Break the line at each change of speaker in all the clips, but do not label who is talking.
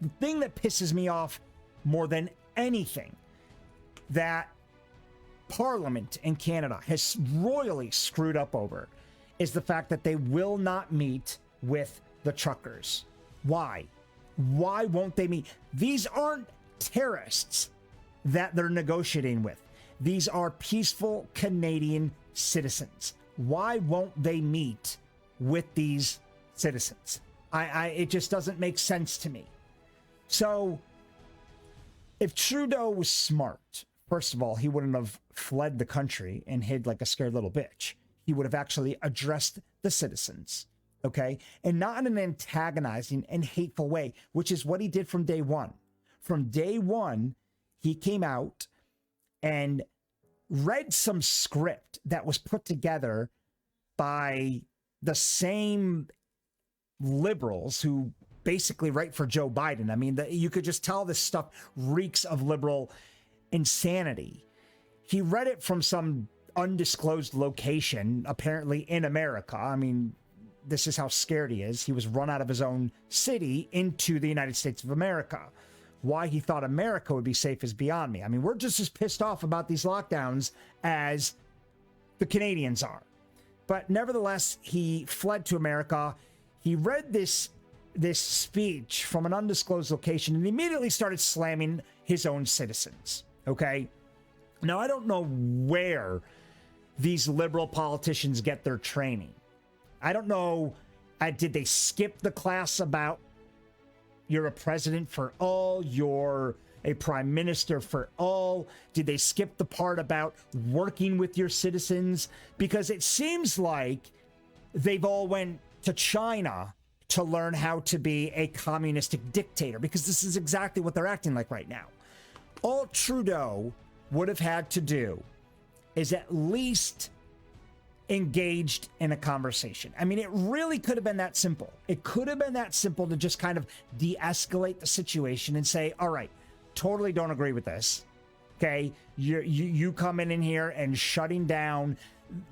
the thing that pisses me off more than anything, that Parliament in Canada has royally screwed up over, is the fact that they will not meet with the truckers. Why? Why won't they meet? These aren't terrorists that they're negotiating with. These are peaceful Canadian citizens. Why won't they meet with these citizens? It just doesn't make sense to me. So if Trudeau was smart, first of all, he wouldn't have fled the country and hid like a scared little bitch. He would have actually addressed the citizens, okay? And not in an antagonizing and hateful way, which is what he did from day one. From day one, he came out and read some script that was put together by the same liberals who basically write for Joe Biden. I mean, you could just tell this stuff reeks of liberal insanity. He read it from some undisclosed location, apparently in America. I mean, this is how scared he is. He was run out of his own city into the United States of America. Why he thought America would be safe is beyond me. I mean, we're just as pissed off about these lockdowns as the Canadians are. But nevertheless, he fled to America. He read this speech from an undisclosed location and immediately started slamming his own citizens. Okay? Now, I don't know where these liberal politicians get their training. I don't know, did they skip the class about you're a president for all, you're a prime minister for all? Did they skip the part about working with your citizens? Because it seems like they've all went to China to learn how to be a communistic dictator, because this is exactly what they're acting like right now. All Trudeau would have had to do is at least engaged in a conversation. I mean, it really could have been that simple. It could have been that simple to just kind of de-escalate the situation and say, all right, totally don't agree with this. Okay, you coming in here and shutting down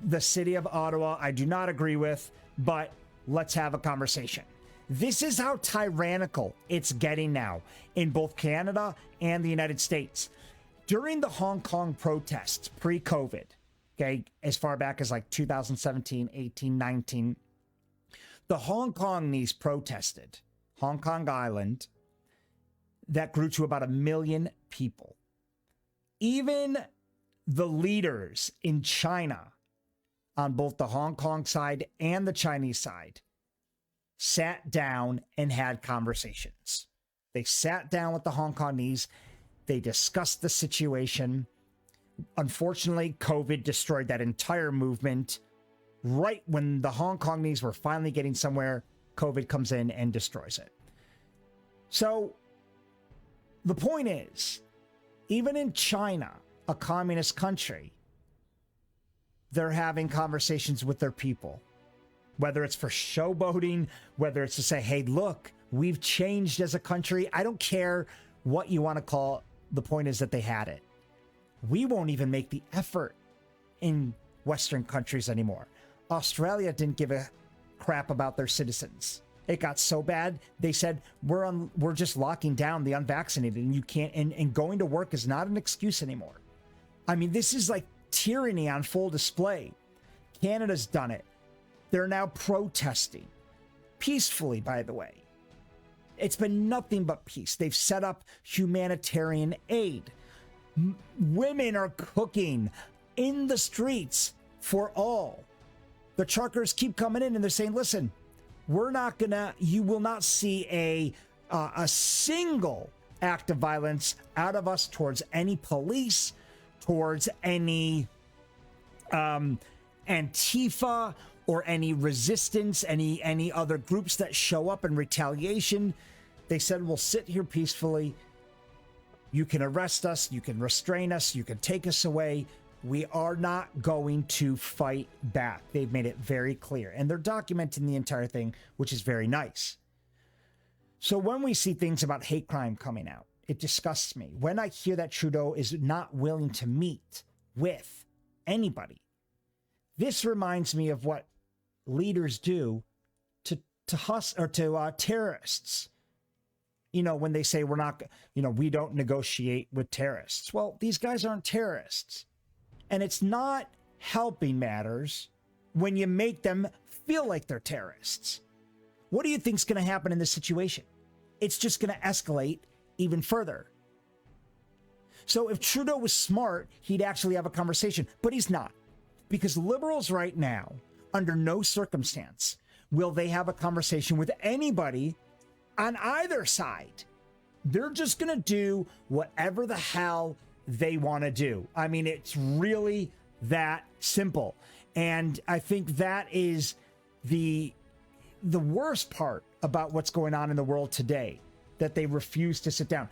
the city of Ottawa, I do not agree with, but let's have a conversation. This is how tyrannical it's getting now in both Canada and the United States. During the Hong Kong protests pre-COVID, okay, as far back as like 2017, 18, 19, the Hong Kongese protested, Hong Kong Island, that grew to about 1 million people. Even the leaders in China, on both the Hong Kong side and the Chinese side, sat down and had conversations. They sat down with the Hong Kongese. They discussed the situation. Unfortunately, COVID destroyed that entire movement. Right when the Hong Kongese were finally getting somewhere, COVID comes in and destroys it. So the point is, even in China, a communist country, they're having conversations with their people. Whether it's for showboating, whether it's to say, hey, look, we've changed as a country. I don't care what you want to call it. The point is that they had it. We won't even make the effort in Western countries anymore. Australia didn't give a crap about their citizens. It got so bad, they said, we're just locking down the unvaccinated, and you can't, and going to work is not an excuse anymore. I mean, this is like tyranny on full display. Canada's done it. They're now protesting. Peacefully, by the way. It's been nothing but peace. They've set up humanitarian aid. Women are cooking in the streets for all. The truckers keep coming in and they're saying, listen, you will not see a single act of violence out of us towards any police, towards any Antifa or any resistance, any other groups that show up in retaliation. They said, we'll sit here peacefully. You can arrest us, you can restrain us, you can take us away. We are not going to fight back. They've made it very clear. And they're documenting the entire thing, which is very nice. So when we see things about hate crime coming out, it disgusts me. When I hear that Trudeau is not willing to meet with anybody, this reminds me of what leaders do to terrorists. you know, when they say we're not, you know, we don't negotiate with terrorists. Well, these guys aren't terrorists. And it's not helping matters when you make them feel like they're terrorists. What do you think's going to happen in this situation? It's just going to escalate even further. So if Trudeau was smart, he'd actually have a conversation, but he's not. Because liberals right now, under no circumstance, will they have a conversation with anybody on either side. They're just going to do whatever the hell they want to do. I mean, it's really that simple. And I think that is the worst part about what's going on in the world today, that they refuse to sit down.